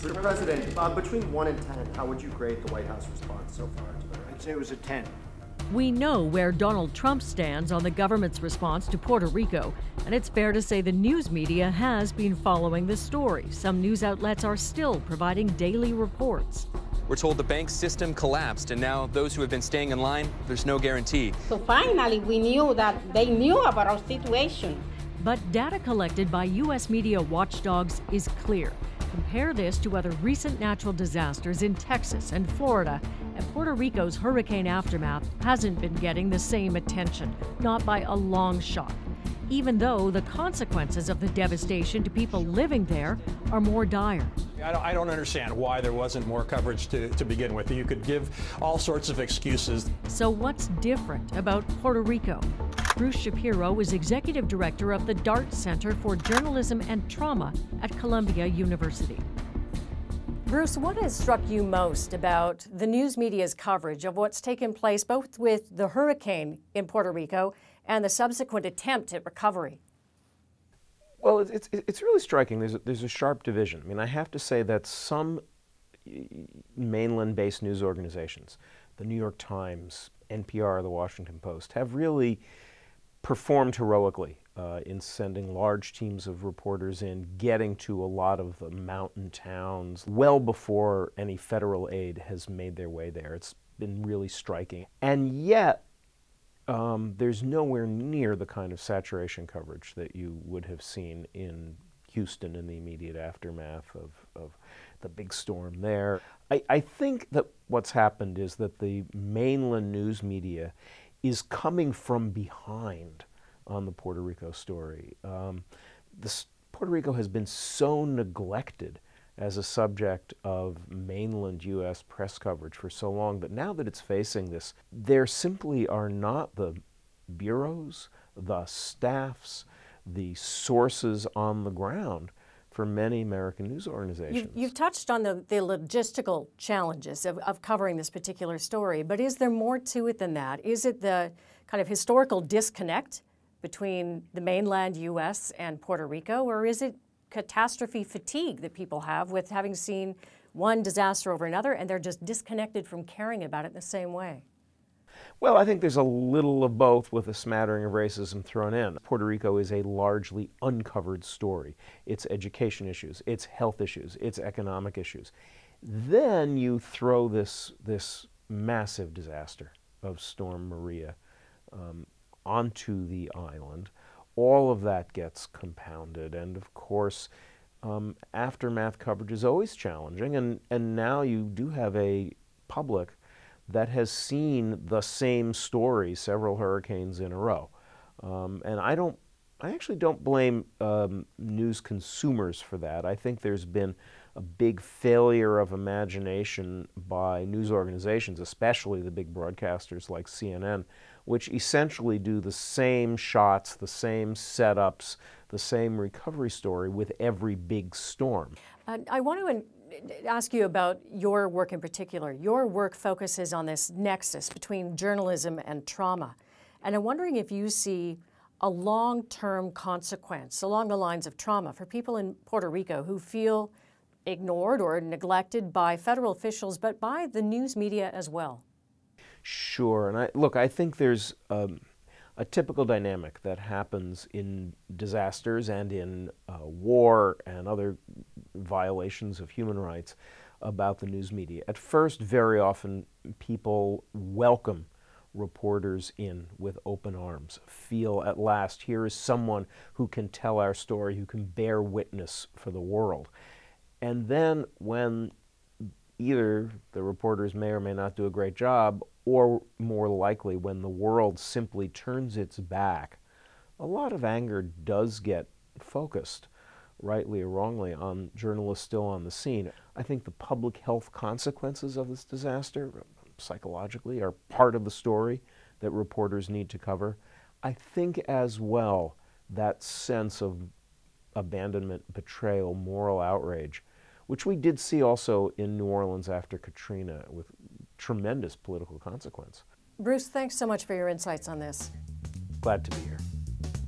Mr. President, between 1 and 10, how would you grade the White House response so far to the I'd say it was a 10. We know where Donald Trump stands on the government's response to Puerto Rico, and it's fair to say the news media has been following the story. Some news outlets are still providing daily reports. We're told the bank system collapsed, and now those who have been staying in line, there's no guarantee. So finally, we knew that they knew about our situation. But data collected by U.S. media watchdogs is clear. Compare this to other recent natural disasters in Texas and Florida, and Puerto Rico's hurricane aftermath hasn't been getting the same attention, not by a long shot, even though the consequences of the devastation to people living there are more dire. I don't understand why there wasn't more coverage to begin with. You could give all sorts of excuses. So what's different about Puerto Rico? Bruce Shapiro is executive director of the Dart Center for Journalism and Trauma at Columbia University. Bruce, what has struck you most about the news media's coverage of what's taken place both with the hurricane in Puerto Rico and the subsequent attempt at recovery? Well, it's really striking. There's a sharp division. I mean, I have to say that some mainland-based news organizations, the New York Times, NPR, the Washington Post, have really performed heroically in sending large teams of reporters in, getting to a lot of the mountain towns well before any federal aid has made their way there. It's been really striking. And yet, there's nowhere near the kind of saturation coverage that you would have seen in Houston in the immediate aftermath of the big storm there. I think that what's happened is that the mainland news media is coming from behind on the Puerto Rico story. Puerto Rico has been so neglected as a subject of mainland U.S. press coverage for so long that now that it's facing this, there simply are not the bureaus, the staffs, the sources on the ground for many American news organizations. You've touched on the logistical challenges of covering this particular story, but is there more to it than that? Is it the kind of historical disconnect between the mainland U.S. and Puerto Rico, or is it catastrophe fatigue that people have with having seen one disaster over another and they're just disconnected from caring about it in the same way? Well, I think there's a little of both with a smattering of racism thrown in. Puerto Rico is a largely uncovered story. It's education issues, it's health issues, it's economic issues. Then you throw this massive disaster of Storm Maria onto the island. All of that gets compounded, and of course, aftermath coverage is always challenging, and now you do have a public that has seen the same story several hurricanes in a row. And I actually don't blame news consumers for that. I think there's been a big failure of imagination by news organizations, especially the big broadcasters like CNN, which essentially do the same shots, the same setups, the same recovery story with every big storm. I want to ask you about your work in particular. Your work focuses on this nexus between journalism and trauma. And I'm wondering if you see a long-term consequence along the lines of trauma for people in Puerto Rico who feel ignored or neglected by federal officials, but by the news media as well. Sure, and I think there's a typical dynamic that happens in disasters and in war and other violations of human rights about the news media. At first, very often, people welcome reporters in with open arms, feel at last, here is someone who can tell our story, who can bear witness for the world. And then when either the reporters may or may not do a great job, or more likely when the world simply turns its back, a lot of anger does get focused, rightly or wrongly, on journalists still on the scene. I think the public health consequences of this disaster, psychologically, are part of the story that reporters need to cover. I think as well that sense of abandonment, betrayal, moral outrage, which we did see also in New Orleans after Katrina with tremendous political consequence. Bruce, thanks so much for your insights on this. Glad to be here.